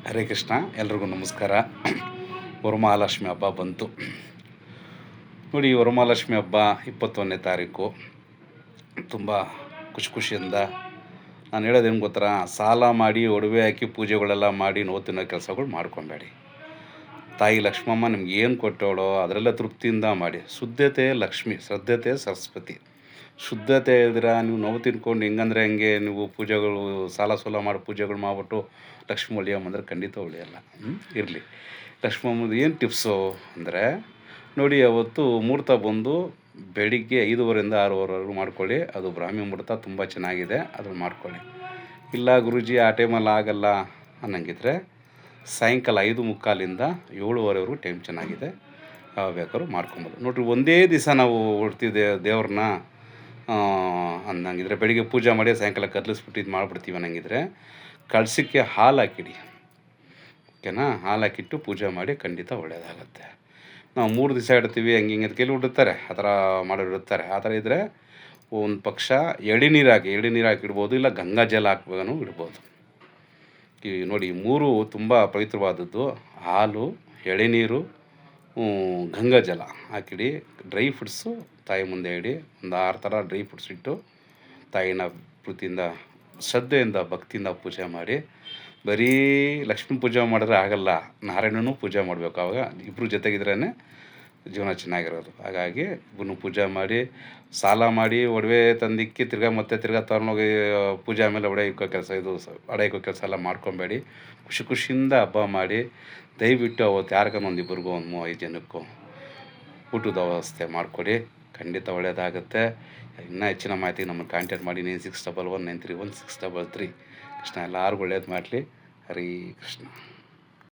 ಹರೇ ಕೃಷ್ಣ. ಎಲ್ರಿಗೂ ನಮಸ್ಕಾರ. ವರಮಹಾಲಕ್ಷ್ಮಿ ಹಬ್ಬ ಬಂತು ನೋಡಿ. ವರಮಹಾಲಕ್ಷ್ಮಿ ಹಬ್ಬ 21ನೇ ತಾರೀಕು. ತುಂಬ ಖುಷಿಯಿಂದ ನಾನು ಹೇಳೋದೇನು ಗೊತ್ತಾ, ಸಾಲ ಮಾಡಿ ಒಡವೆ ಹಾಕಿ ಪೂಜೆಗಳೆಲ್ಲ ಮಾಡಿ ನೋವು ತಿನ್ನೋ ಕೆಲಸಗಳು ಮಾಡ್ಕೊಬೇಡಿ. ತಾಯಿ ಲಕ್ಷ್ಮಮ್ಮ ನಿಮ್ಗೆ ಏನು ಕೊಟ್ಟವಳೋ ಅದರೆಲ್ಲ ತೃಪ್ತಿಯಿಂದ ಮಾಡಿ. ಶುದ್ಧತೆ ಲಕ್ಷ್ಮಿ, ಶ್ರದ್ಧತೆ ಸರಸ್ವತಿ. ಶುದ್ಧತೆ ಇದ್ರೆ ನೀವು ನೋವು ತಿನ್ಕೊಂಡು ಹೆಂಗಂದ್ರೆ ಹಂಗೆ ನೀವು ಪೂಜೆಗಳು ಸಾಲ ಮಾಡಿ ಪೂಜೆಗಳು ಮಾಡಿಬಿಟ್ಟು ಲಕ್ಷ್ಮಿ ಒಳ್ಳೆಯಮ್ಮಂದ್ರೆ ಖಂಡಿತ ಒಳ್ಳೆಯಲ್ಲ. ಇರಲಿ. ಲಕ್ಷ್ಮಮ್ಮದು ಏನು ಟಿಪ್ಸು ಅಂದರೆ ನೋಡಿ, ಅವತ್ತು ಮುಹೂರ್ತ ಬಂದು ಬೆಳಿಗ್ಗೆ 5:30ಯಿಂದ 6:30ವರೆಗೂ ಮಾಡ್ಕೊಳ್ಳಿ. ಅದು ಬ್ರಾಹ್ಮಿ ಮುಹೂರ್ತ ತುಂಬ ಚೆನ್ನಾಗಿದೆ, ಅದನ್ನು ಮಾಡ್ಕೊಳ್ಳಿ. ಇಲ್ಲ ಗುರೂಜಿ ಆ ಟೈಮಲ್ಲಿ ಆಗಲ್ಲ ಅನ್ನಂಗಿದ್ರೆ ಸಾಯಂಕಾಲ 5:45ರಿಂದ 7:30ವರೆಗೂ ಟೈಮ್ ಚೆನ್ನಾಗಿದೆ, ಬೇಕಾದ್ರೂ ಮಾಡ್ಕೊಬೋದು. ನೋಡಿರಿ, ಒಂದೇ ದಿವಸ ನಾವು ಹೊಡ್ತಿದ್ದೆ ದೇವ್ರನ್ನ ಅನ್ನಂಗಿದ್ರೆ ಬೆಳಿಗ್ಗೆ ಪೂಜೆ ಮಾಡಿ ಸಾಯಂಕಾಲ ಕದಲಿಸ್ಬಿಟ್ಟು ಇದು ಮಾಡಿಬಿಡ್ತೀವಿ ಅನ್ನಂಗಿದ್ರೆ ಕಳಸಕ್ಕೆ ಹಾಲು ಹಾಕಿಡಿ. ಓಕೆನಾ? ಹಾಲು ಹಾಕಿಟ್ಟು ಪೂಜೆ ಮಾಡಿ, ಖಂಡಿತ ಒಳ್ಳೆಯದಾಗತ್ತೆ. ನಾವು 3 ದಿವಸ ಇಡ್ತೀವಿ ಹಂಗೆ ಕೆಲವು ಇಡ್ತಾರೆ, ಆ ಥರ ಮಾಡೋರು ಇರ್ತಾರೆ. ಆ ಥರ ಇದ್ದರೆ ಒಂದು ಪಕ್ಷ ಎಳ್ನೀರು ಹಾಕಿಡ್ಬೋದು, ಇಲ್ಲ ಗಂಗಾ ಜಲ ಹಾಕ್ಬೇಕು ಇಡ್ಬೋದು. ಈ ನೋಡಿ, 3 ತುಂಬ ಪವಿತ್ರವಾದದ್ದು. ಹಾಲು, ಎಳೆನೀರು, ಗಂಗಾ ಜಲ ಹಾಕಿಡಿ. ಡ್ರೈ ಫ್ರೂಟ್ಸು ತಾಯಿ ಮುಂದೆ ಇಡಿ. ಒಂದು 6 ಥರ ಡ್ರೈ ಫ್ರೂಟ್ಸ್ ಇಟ್ಟು ತಾಯಿನ ಪ್ರೀತಿಯಿಂದ, ಶ್ರದ್ಧೆಯಿಂದ, ಭಕ್ತಿಯಿಂದ ಪೂಜೆ ಮಾಡಿ. ಬರೀ ಲಕ್ಷ್ಮೀ ಪೂಜೆ ಮಾಡಿದ್ರೆ ಆಗಲ್ಲ, ನಾರಾಯಣನೂ ಪೂಜೆ ಮಾಡಬೇಕು. ಆವಾಗ ಇಬ್ಬರು ಜೊತೆಗಿದ್ರೇ ಜೀವನ ಚೆನ್ನಾಗಿರೋದು. ಹಾಗಾಗಿ ಇಬ್ಬರನ್ನು ಪೂಜೆ ಮಾಡಿ, ಸಾಲ ಮಾಡಿ ಒಡವೆ ತಂದಿಕ್ಕಿ ಮತ್ತೆ ತಿರ್ಗಾ ತಗೊಂಡೋಗಿ ಪೂಜೆ ಆಮೇಲೆ ಒಡೆ ಇಕ್ಕೋ ಕೆಲಸ, ಒಡೆ ಇಕ್ಕೋ ಕೆಲಸ ಎಲ್ಲ ಮಾಡ್ಕೊಬೇಡಿ. ಖುಷಿಯಿಂದ ಹಬ್ಬ ಮಾಡಿ. ದಯವಿಟ್ಟು ಅವತ್ತು ಯಾರಿಗಾನ ಒಂದಿಬ್ಬರಿಗೂ 5 ಜನಕ್ಕೂ ಊಟದ ವ್ಯವಸ್ಥೆ ಮಾಡಿಕೊಡಿ. ಖಂಡಿತ ಒಳ್ಳೆಯದಾಗುತ್ತೆ. ಇನ್ನೂ ಹೆಚ್ಚಿನ ಮಾಹಿತಿ ನಮ್ಮನ್ನು ಕಾಂಟ್ಯಾಕ್ಟ್ ಮಾಡಿ 9611 931 633. ಕೃಷ್ಣ ಎಲ್ಲರಿಗೂ ಒಳ್ಳೇದು ಮಾಡಲಿ. ಹರೇ ಕೃಷ್ಣ.